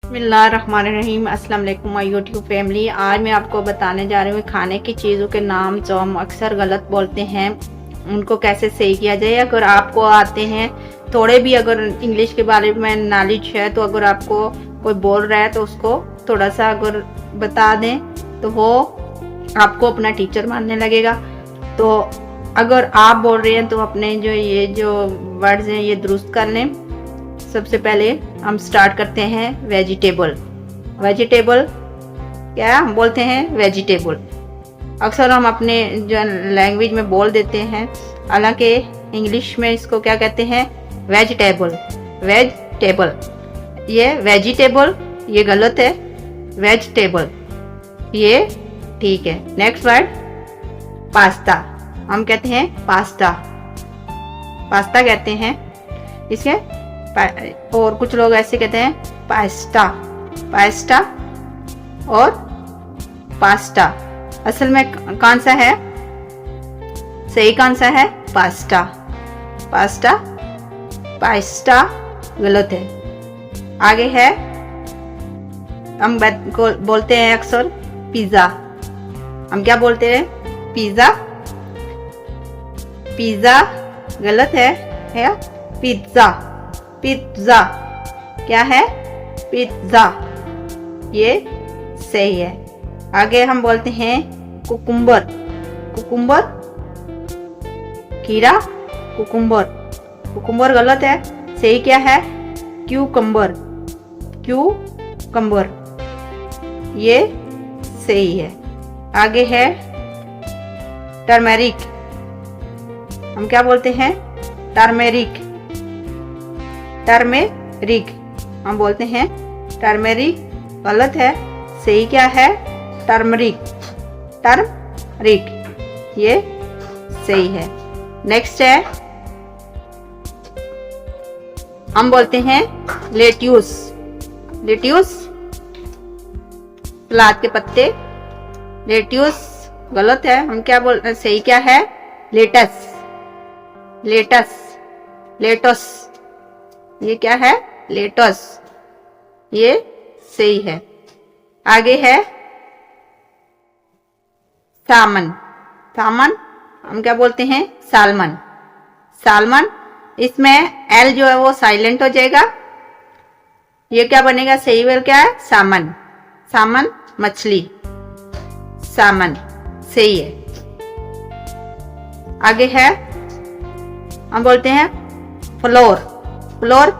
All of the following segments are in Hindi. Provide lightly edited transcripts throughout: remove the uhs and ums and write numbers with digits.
बिस्मिल्लाहिर्रहमानिर्रहीम। अस्सलाम वालेकुम माय यूट्यूब फैमिली। आज मैं आपको बताने जा रही हूँ खाने की चीज़ों के नाम जो हम अक्सर गलत बोलते हैं उनको कैसे सही किया जाए। अगर आपको आते हैं थोड़े भी, अगर इंग्लिश के बारे में नॉलेज है, तो अगर आपको कोई बोल रहा है तो उसको थोड़ा सा अगर बता दें तो वो आपको अपना टीचर मानने लगेगा। तो अगर आप बोल रहे हैं तो अपने जो वर्ड्स हैं ये दुरुस्त कर लें। सबसे पहले हम स्टार्ट करते हैं वेजिटेबल। वेजिटेबल क्या हम बोलते हैं? वेजिटेबल। अक्सर हम अपने जो लैंग्वेज में बोल देते हैं, हालांकि इंग्लिश में इसको क्या कहते हैं? वेजिटेबल। वेजिटेबल, ये वेजिटेबल ये गलत है, वेजिटेबल ये ठीक है। Next word pasta. हम कहते हैं पास्ता, पास्ता कहते हैं इसके। और कुछ लोग ऐसे कहते हैं पास्ता, पास्ता और पास्ता। असल में कौन सा है सही? कौन सा है? पास्ता। पास्ता, पास्ता गलत है। आगे है, हम बोलते हैं अक्सर पिज्जा। हम क्या बोलते हैं? पिज्जा। पिज्जा गलत है पिज्जा। पिज्जा क्या है? पिज्जा ये सही है। आगे हम बोलते हैं कुकुम्बर। कुकुम्बर, खीरा, कुकुम्बर। कुकुम्बर गलत है, सही क्या है? क्यूकम्बर। क्यूकम्बर ये सही है। आगे है टर्मेरिक। हम क्या बोलते हैं? टर्मेरिक। टर्मेरिक हम बोलते हैं टर्मेरिक, गलत है, सही क्या है? टर्मरिक। टर्मरिक ये सही है। नेक्स्ट है, हम बोलते हैं लेट्यूस। लेट्यूस सलाद के पत्ते। लेट्यूस गलत है, हम क्या बोल, सही क्या है? लेटस। लेटस, लेटस ये क्या है? लेटस ये सही है। आगे है सामन। सामन हम क्या बोलते हैं? सालमन। सालमन, इसमें एल जो है वो साइलेंट हो जाएगा। ये क्या बनेगा? सही वर्ड क्या है? सामन। सामन मछली, सामन सही है। आगे है, हम बोलते हैं फ्लोर। फ्लोर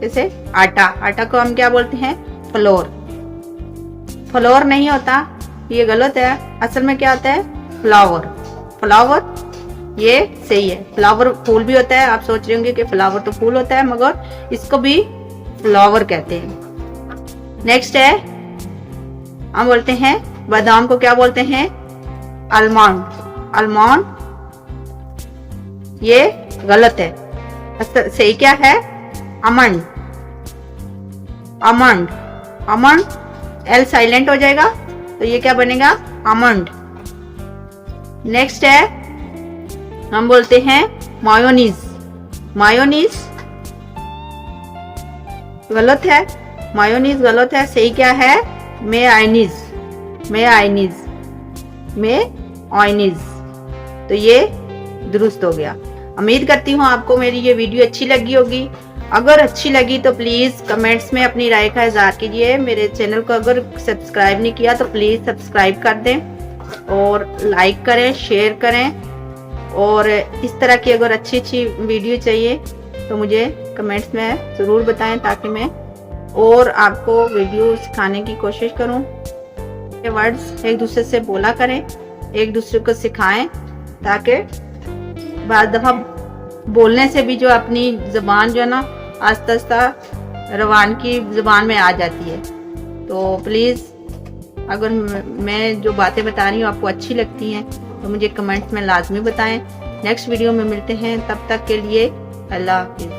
जैसे आटा। आटा को हम क्या बोलते हैं? फ्लोर। फ्लोर नहीं होता, ये गलत है। असल में क्या होता है? फ्लावर। फ्लावर ये सही है। फ्लावर फूल भी होता है। आप सोच रहे होंगे कि फ्लावर तो फूल होता है, मगर इसको भी फ्लावर कहते हैं। नेक्स्ट है, हम बोलते हैं बादाम को क्या बोलते हैं? आलमंड। आलमंड ये गलत है, सही क्या है? Almond. Almond. Almond L silent हो जाएगा, तो ये क्या बनेगा? अमंड। नेक्स्ट है, हम बोलते हैं मायोनीज। मायोनीज गलत है, मायोनीज गलत है, सही क्या है? मेयोनीज। मेयोनीज, मेयोनीज तो ये दुरुस्त हो गया। उम्मीद करती हूँ आपको मेरी ये वीडियो अच्छी लगी होगी। अगर अच्छी लगी तो प्लीज़ कमेंट्स में अपनी राय का इज़हार कीजिए। मेरे चैनल को अगर सब्सक्राइब नहीं किया तो प्लीज़ सब्सक्राइब कर दें और लाइक करें, शेयर करें। और इस तरह की अगर अच्छी अच्छी वीडियो चाहिए तो मुझे कमेंट्स में ज़रूर बताएं, ताकि मैं और आपको वीडियो सिखाने की कोशिश करूं। ये वर्ड्स एक दूसरे से बोला करें, एक दूसरे को सिखाएं, ताकि बाद दफ़ा बोलने से भी जो अपनी ज़बान जो है ना आस्ता आस्ता रवान की ज़बान में आ जाती है। तो प्लीज़ अगर मैं जो बातें बता रही हूँ आपको अच्छी लगती हैं तो मुझे कमेंट्स में लाजमी बताएं। नेक्स्ट वीडियो में मिलते हैं, तब तक के लिए अल्लाह हाफिज़।